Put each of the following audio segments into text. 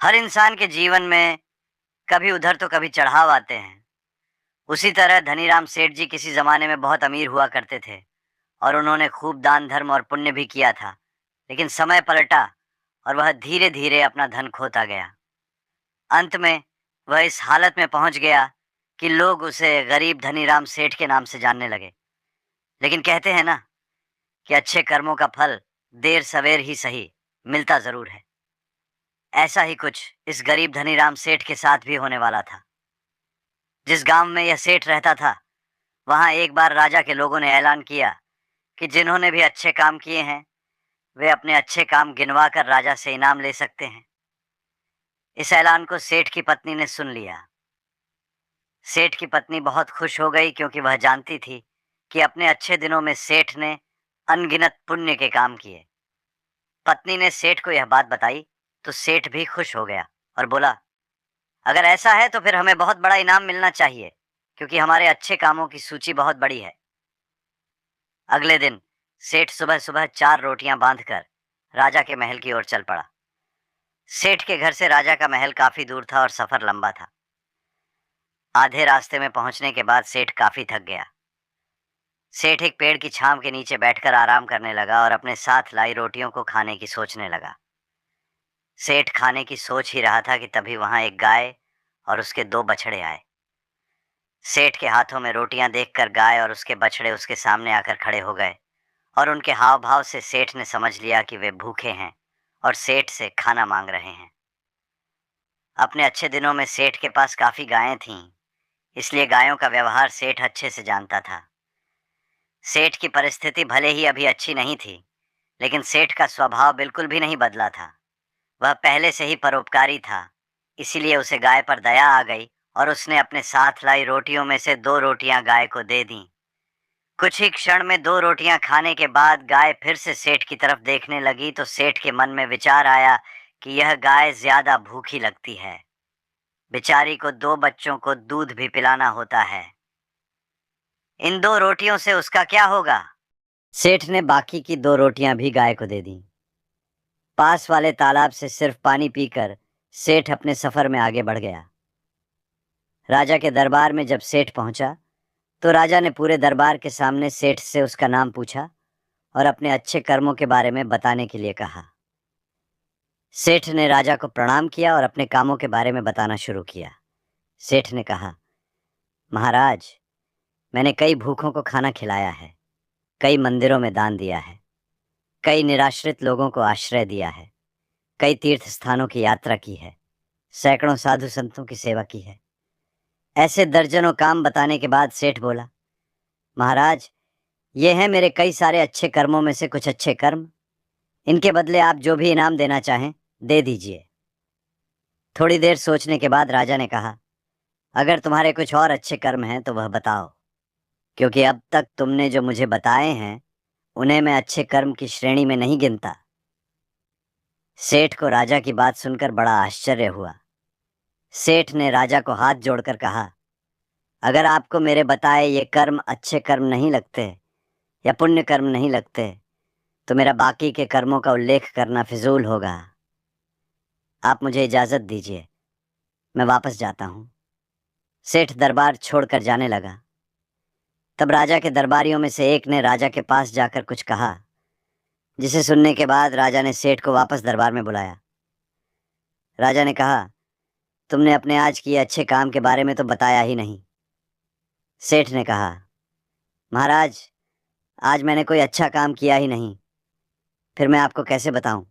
हर इंसान के जीवन में कभी उधर तो कभी चढ़ाव आते हैं। उसी तरह धनीराम सेठ जी किसी जमाने में बहुत अमीर हुआ करते थे और उन्होंने खूब दान धर्म और पुण्य भी किया था। लेकिन समय पलटा और वह धीरे धीरे अपना धन खोता गया। अंत में वह इस हालत में पहुंच गया कि लोग उसे गरीब धनीराम सेठ के नाम से जानने लगे। लेकिन कहते हैं ना कि अच्छे कर्मों का फल देर सवेर ही सही मिलता जरूर है। ऐसा ही कुछ इस गरीब धनीराम सेठ के साथ भी होने वाला था। जिस गांव में यह सेठ रहता था, वहां एक बार राजा के लोगों ने ऐलान किया कि जिन्होंने भी अच्छे काम किए हैं वे अपने अच्छे काम गिनवा कर राजा से इनाम ले सकते हैं। इस ऐलान को सेठ की पत्नी ने सुन लिया। सेठ की पत्नी बहुत खुश हो गई क्योंकि वह जानती थी कि अपने अच्छे दिनों में सेठ ने अनगिनत पुण्य के काम किए। पत्नी ने सेठ को यह बात बताई तो सेठ भी खुश हो गया और बोला, अगर ऐसा है तो फिर हमें बहुत बड़ा इनाम मिलना चाहिए, क्योंकि हमारे अच्छे कामों की सूची बहुत बड़ी है। अगले दिन सेठ सुबह सुबह 4 रोटियां बांधकर राजा के महल की ओर चल पड़ा। सेठ के घर से राजा का महल काफी दूर था और सफर लंबा था। आधे रास्ते में पहुंचने के बाद सेठ काफी थक गया। सेठ एक पेड़ की छांव के नीचे बैठकर आराम करने लगा और अपने साथ लाई रोटियों को खाने की सोचने लगा। सेठ खाने की सोच ही रहा था कि तभी वहां एक गाय और उसके 2 बछड़े आए। सेठ के हाथों में रोटियां देखकर गाय और उसके बछड़े उसके सामने आकर खड़े हो गए और उनके हाव भाव से सेठ ने समझ लिया कि वे भूखे हैं और सेठ से खाना मांग रहे हैं। अपने अच्छे दिनों में सेठ के पास काफी गायें थीं, इसलिए गायों का व्यवहार सेठ अच्छे से जानता था। सेठ की परिस्थिति भले ही अभी अच्छी नहीं थी, लेकिन सेठ का स्वभाव बिल्कुल भी नहीं बदला था। वह पहले से ही परोपकारी था, इसीलिए उसे गाय पर दया आ गई और उसने अपने साथ लाई रोटियों में से 2 रोटियां गाय को दे दी। कुछ ही क्षण में 2 रोटियां खाने के बाद गाय फिर से सेठ की तरफ देखने लगी तो सेठ के मन में विचार आया कि यह गाय ज्यादा भूखी लगती है। बेचारी को 2 बच्चों को दूध भी पिलाना होता है। इन 2 रोटियों से उसका क्या होगा? सेठ ने बाकी की 2 रोटियां भी गाय को दे दी। पास वाले तालाब से सिर्फ पानी पीकर सेठ अपने सफर में आगे बढ़ गया। राजा के दरबार में जब सेठ पहुंचा तो राजा ने पूरे दरबार के सामने सेठ से उसका नाम पूछा और अपने अच्छे कर्मों के बारे में बताने के लिए कहा। सेठ ने राजा को प्रणाम किया और अपने कामों के बारे में बताना शुरू किया। सेठ ने कहा, महाराज, मैंने कई भूखों को खाना खिलाया है, कई मंदिरों में दान दिया है, कई निराश्रित लोगों को आश्रय दिया है, कई तीर्थ स्थानों की यात्रा की है, सैकड़ों साधु संतों की सेवा की है। ऐसे दर्जनों काम बताने के बाद सेठ बोला, महाराज, ये हैं मेरे कई सारे अच्छे कर्मों में से कुछ अच्छे कर्म। इनके बदले आप जो भी इनाम देना चाहें दे दीजिए। थोड़ी देर सोचने के बाद राजा ने कहा, अगर तुम्हारे कुछ और अच्छे कर्म हैं तो वह बताओ, क्योंकि अब तक तुमने जो मुझे बताए हैं उन्हें मैं अच्छे कर्म की श्रेणी में नहीं गिनता। सेठ को राजा की बात सुनकर बड़ा आश्चर्य हुआ। सेठ ने राजा को हाथ जोड़कर कहा, अगर आपको मेरे बताए ये कर्म अच्छे कर्म नहीं लगते या पुण्य कर्म नहीं लगते तो मेरा बाकी के कर्मों का उल्लेख करना फिजूल होगा। आप मुझे इजाजत दीजिए, मैं वापस जाता हूं। सेठ दरबार छोड़कर जाने लगा। तब राजा के दरबारियों में से एक ने राजा के पास जाकर कुछ कहा, जिसे सुनने के बाद राजा ने सेठ को वापस दरबार में बुलाया। राजा ने कहा, तुमने अपने आज किए अच्छे काम के बारे में तो बताया ही नहीं। सेठ ने कहा, महाराज, आज मैंने कोई अच्छा काम किया ही नहीं, फिर मैं आपको कैसे बताऊं।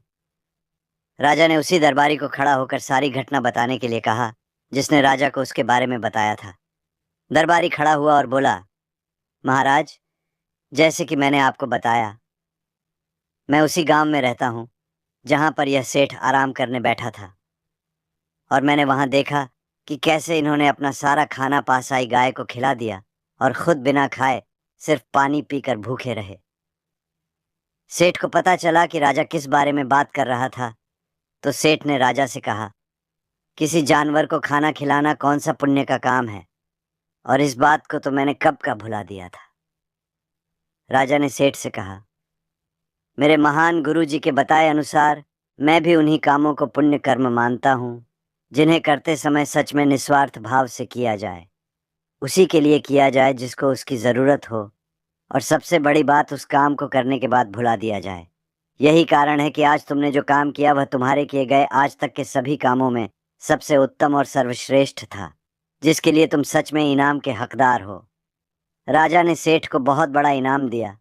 राजा ने उसी दरबारी को खड़ा होकर सारी घटना बताने के लिए कहा जिसने राजा को उसके बारे में बताया था। दरबारी खड़ा हुआ और बोला, महाराज, जैसे कि मैंने आपको बताया, मैं उसी गांव में रहता हूं जहां पर यह सेठ आराम करने बैठा था, और मैंने वहां देखा कि कैसे इन्होंने अपना सारा खाना पास आई गाय को खिला दिया और खुद बिना खाए सिर्फ पानी पीकर भूखे रहे। सेठ को पता चला कि राजा किस बारे में बात कर रहा था, तो सेठ ने राजा से कहा, किसी जानवर को खाना खिलाना कौन सा पुण्य का काम है, और इस बात को तो मैंने कब का भुला दिया था। राजा ने सेठ से कहा, मेरे महान गुरु जी के बताए अनुसार मैं भी उन्हीं कामों को पुण्य कर्म मानता हूँ जिन्हें करते समय सच में निस्वार्थ भाव से किया जाए। उसी के लिए किया जाए जिसको उसकी ज़रूरत हो, और सबसे बड़ी बात, उस काम को करने के बाद भुला दिया जाए। यही कारण है कि आज तुमने जो काम किया वह तुम्हारे किए गए आज तक के सभी कामों में सबसे उत्तम और सर्वश्रेष्ठ था, जिसके लिए तुम सच में इनाम के हकदार हो। राजा ने सेठ को बहुत बड़ा इनाम दिया,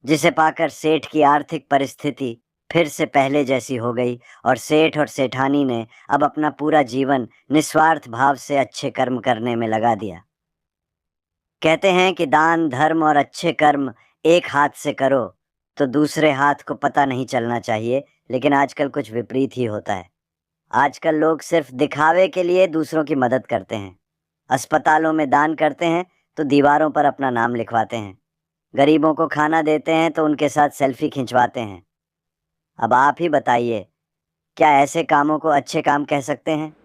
जिसे पाकर सेठ की आर्थिक परिस्थिति फिर से पहले जैसी हो गई, और सेठ और सेठानी ने अब अपना पूरा जीवन निस्वार्थ भाव से अच्छे कर्म करने में लगा दिया। कहते हैं कि दान, धर्म और अच्छे कर्म एक हाथ से करो तो दूसरे हाथ को पता नहीं चलना चाहिए, लेकिन आजकल कुछ विपरीत ही होता है। आजकल लोग सिर्फ दिखावे के लिए दूसरों की मदद करते हैं। अस्पतालों में दान करते हैं तो दीवारों पर अपना नाम लिखवाते हैं। गरीबों को खाना देते हैं तो उनके साथ सेल्फी खिंचवाते हैं। अब आप ही बताइए, क्या ऐसे कामों को अच्छे काम कह सकते हैं?